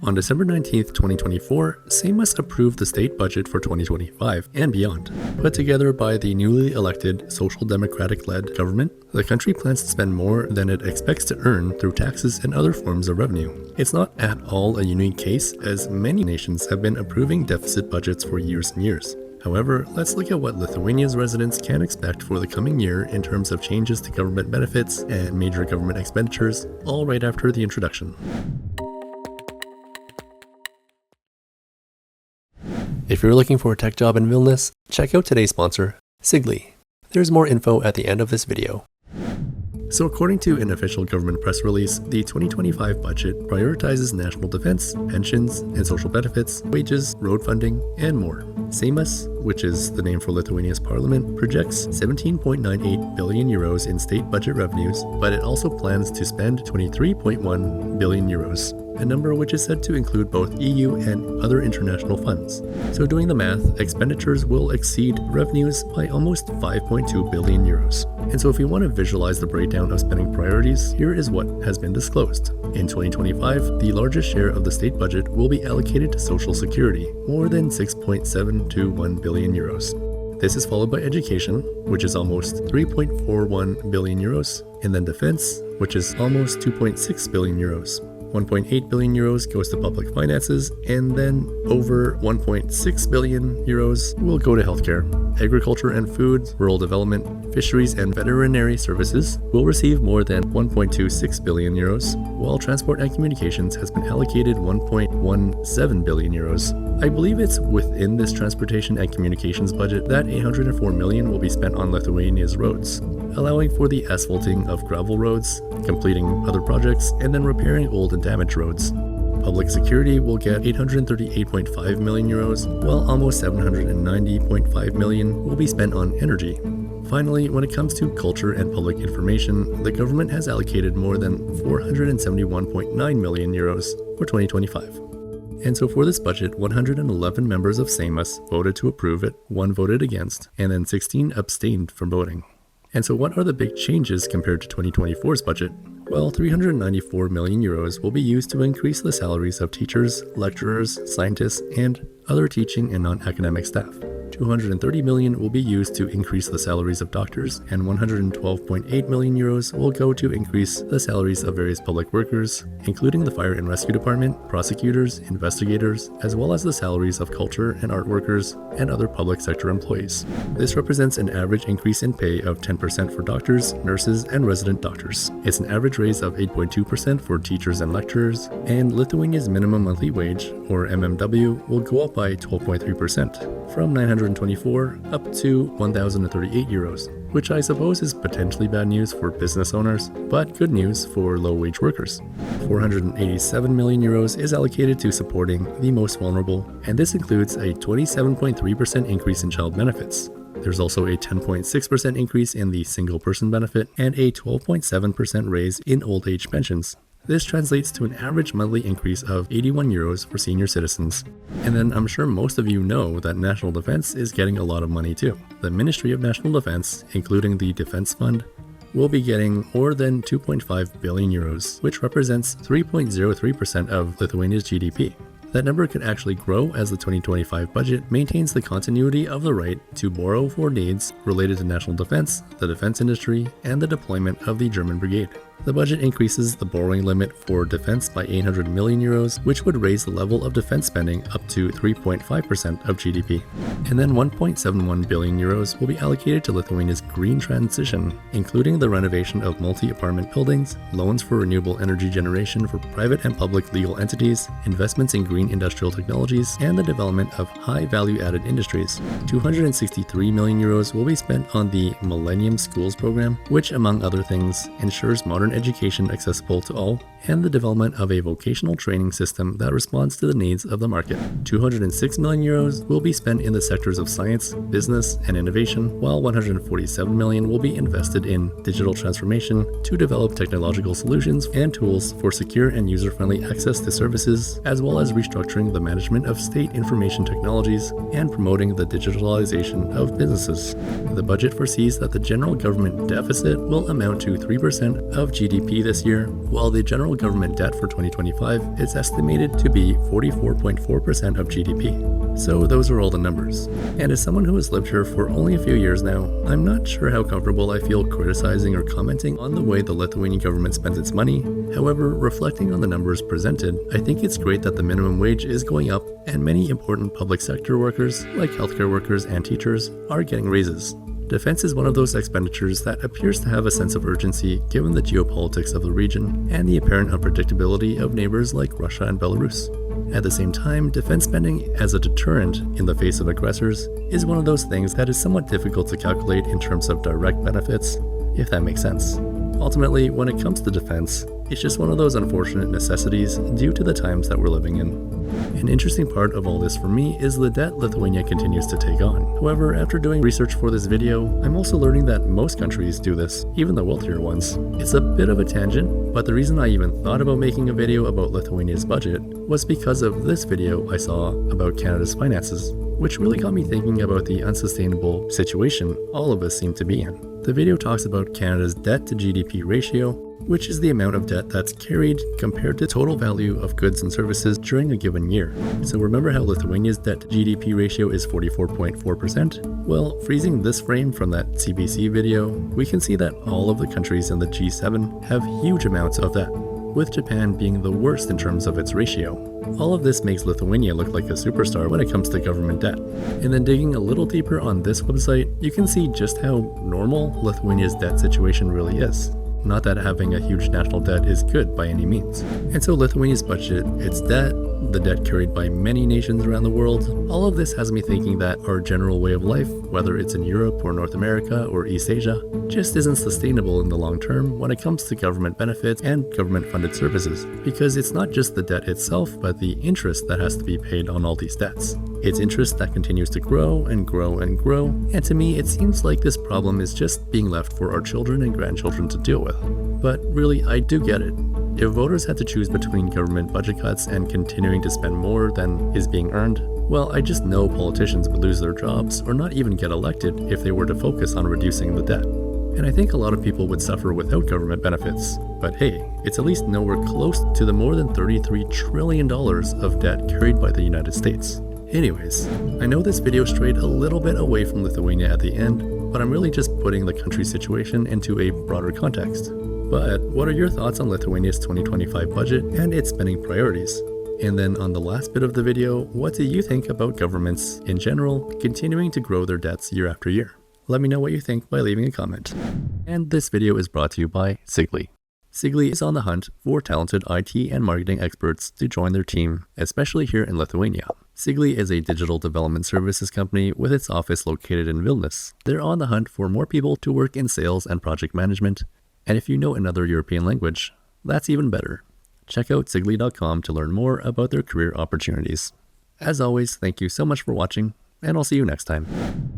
On December 19th, 2024, Seimas approved the state budget for 2025 and beyond. Put together by the newly elected Social Democratic-led government, the country plans to spend more than it expects to earn through taxes and other forms of revenue. It's not at all a unique case, as many nations have been approving deficit budgets for years and years. However, let's look at what Lithuania's residents can expect for the coming year in terms of changes to government benefits and major government expenditures, all right after the introduction. If you're looking for a tech job in Vilnius, check out today's sponsor, Sigli. There's more info at the end of this video. So according to an official government press release, the 2025 budget prioritizes national defense, pensions and social benefits, wages, road funding, and more. Seimas, which is the name for Lithuania's parliament, projects 17.98 billion euros in state budget revenues, but it also plans to spend 23.1 billion euros, a number which is said to include both EU and other international funds. So doing the math, expenditures will exceed revenues by almost 5.2 billion euros. And so if you want to visualize the breakdown of spending priorities, here is what has been disclosed. In 2025, the largest share of the state budget will be allocated to social security, more than 6.721 billion euros. This is followed by education, which is almost 3.41 billion euros, and then defense, which is almost 2.6 billion euros. 1.8 billion euros goes to public finances, and then over 1.6 billion euros will go to healthcare. Agriculture and food, rural development, fisheries and veterinary services will receive more than 1.26 billion euros, while transport and communications has been allocated 1.17 billion euros. I believe it's within this transportation and communications budget that 804 million will be spent on Lithuania's roads, allowing for the asphalting of gravel roads, completing other projects, and then repairing old and damaged roads. Public security will get 838.5 million euros, while almost 790.5 million will be spent on energy. Finally, when it comes to culture and public information, the government has allocated more than 471.9 million euros for 2025. And so for this budget, 111 members of Seimas voted to approve it, 1 voted against, and then 16 abstained from voting. And so what are the big changes compared to 2024's budget? Well, 394 million euros will be used to increase the salaries of teachers, lecturers, scientists, and other teaching and non-academic staff. 230 million will be used to increase the salaries of doctors, and 112.8 million euros will go to increase the salaries of various public workers, including the fire and rescue department, prosecutors, investigators, as well as the salaries of culture and art workers and other public sector employees. This represents an average increase in pay of 10% for doctors, nurses, and resident doctors. It's an average raise of 8.2% for teachers and lecturers, and Lithuania's minimum monthly wage, or MMW, will go up by 12.3%, from 924 up to 1,038 euros, which I suppose is potentially bad news for business owners, but good news for low-wage workers. 487 million euros is allocated to supporting the most vulnerable, and this includes a 27.3% increase in child benefits. There's also a 10.6% increase in the single-person benefit and a 12.7% raise in old age pensions. This translates to an average monthly increase of 81 euros for senior citizens. And then I'm sure most of you know that national defense is getting a lot of money too. The Ministry of National Defense, including the Defense Fund, will be getting more than 2.5 billion euros, which represents 3.03% of Lithuania's GDP. That number could actually grow as the 2025 budget maintains the continuity of the right to borrow for needs related to national defense, the defense industry, and the deployment of the German brigade. The budget increases the borrowing limit for defense by 800 million euros, which would raise the level of defense spending up to 3.5% of GDP. And then 1.71 billion euros will be allocated to Lithuania's green transition, including the renovation of multi-apartment buildings, loans for renewable energy generation for private and public legal entities, investments in green industrial technologies, and the development of high value-added industries. 263 million euros will be spent on the Millennium Schools program, which, among other things, ensures modern education accessible to all, and the development of a vocational training system that responds to the needs of the market. 206 million euros will be spent in the sectors of science, business, and innovation, while 147 million will be invested in digital transformation to develop technological solutions and tools for secure and user-friendly access to services, as well as restructuring the management of state information technologies and promoting the digitalization of businesses. The budget foresees that the general government deficit will amount to 3% of GDP this year, while the general total government debt for 2025 is estimated to be 44.4% of GDP. So those are all the numbers. And as someone who has lived here for only a few years now, I'm not sure how comfortable I feel criticizing or commenting on the way the Lithuanian government spends its money. However, reflecting on the numbers presented, I think it's great that the minimum wage is going up and many important public sector workers, like healthcare workers and teachers, are getting raises. Defense is one of those expenditures that appears to have a sense of urgency given the geopolitics of the region and the apparent unpredictability of neighbors like Russia and Belarus. At the same time, defense spending as a deterrent in the face of aggressors is one of those things that is somewhat difficult to calculate in terms of direct benefits, if that makes sense. Ultimately, when it comes to defense, it's just one of those unfortunate necessities due to the times that we're living in. An interesting part of all this for me is the debt Lithuania continues to take on. However, after doing research for this video, I'm also learning that most countries do this, even the wealthier ones. It's a bit of a tangent, but the reason I even thought about making a video about Lithuania's budget was because of this video I saw about Canada's finances, which really got me thinking about the unsustainable situation all of us seem to be in. The video talks about Canada's debt to GDP ratio, which is the amount of debt that's carried compared to total value of goods and services during a given year. So remember how Lithuania's debt to GDP ratio is 44.4%? Well, freezing this frame from that CBC video, we can see that all of the countries in the G7 have huge amounts of debt, with Japan being the worst in terms of its ratio. All of this makes Lithuania look like a superstar when it comes to government debt. And then digging a little deeper on this website, you can see just how normal Lithuania's debt situation really is. Not that having a huge national debt is good by any means. And so Lithuania's budget, its debt, the debt carried by many nations around the world, all of this has me thinking that our general way of life, whether it's in Europe or North America or East Asia, just isn't sustainable in the long term when it comes to government benefits and government-funded services. Because it's not just the debt itself, but the interest that has to be paid on all these debts. It's interest that continues to grow and grow and grow, and to me it seems like this problem is just being left for our children and grandchildren to deal with. But really, I do get it. If voters had to choose between government budget cuts and continuing to spend more than is being earned, well, I just know politicians would lose their jobs or not even get elected if they were to focus on reducing the debt. And I think a lot of people would suffer without government benefits. But hey, it's at least nowhere close to the more than $33 trillion of debt carried by the United States. Anyways, I know this video strayed a little bit away from Lithuania at the end, but I'm really just putting the country's situation into a broader context. But what are your thoughts on Lithuania's 2025 budget and its spending priorities? And then on the last bit of the video, what do you think about governments in general continuing to grow their debts year after year? Let me know what you think by leaving a comment. And this video is brought to you by Sigly. Sigly is on the hunt for talented IT and marketing experts to join their team, especially here in Lithuania. Sigly is a digital development services company with its office located in Vilnius. They're on the hunt for more people to work in sales and project management, and if you know another European language, that's even better. Check out sigly.com to learn more about their career opportunities. As always, thank you so much for watching, and I'll see you next time.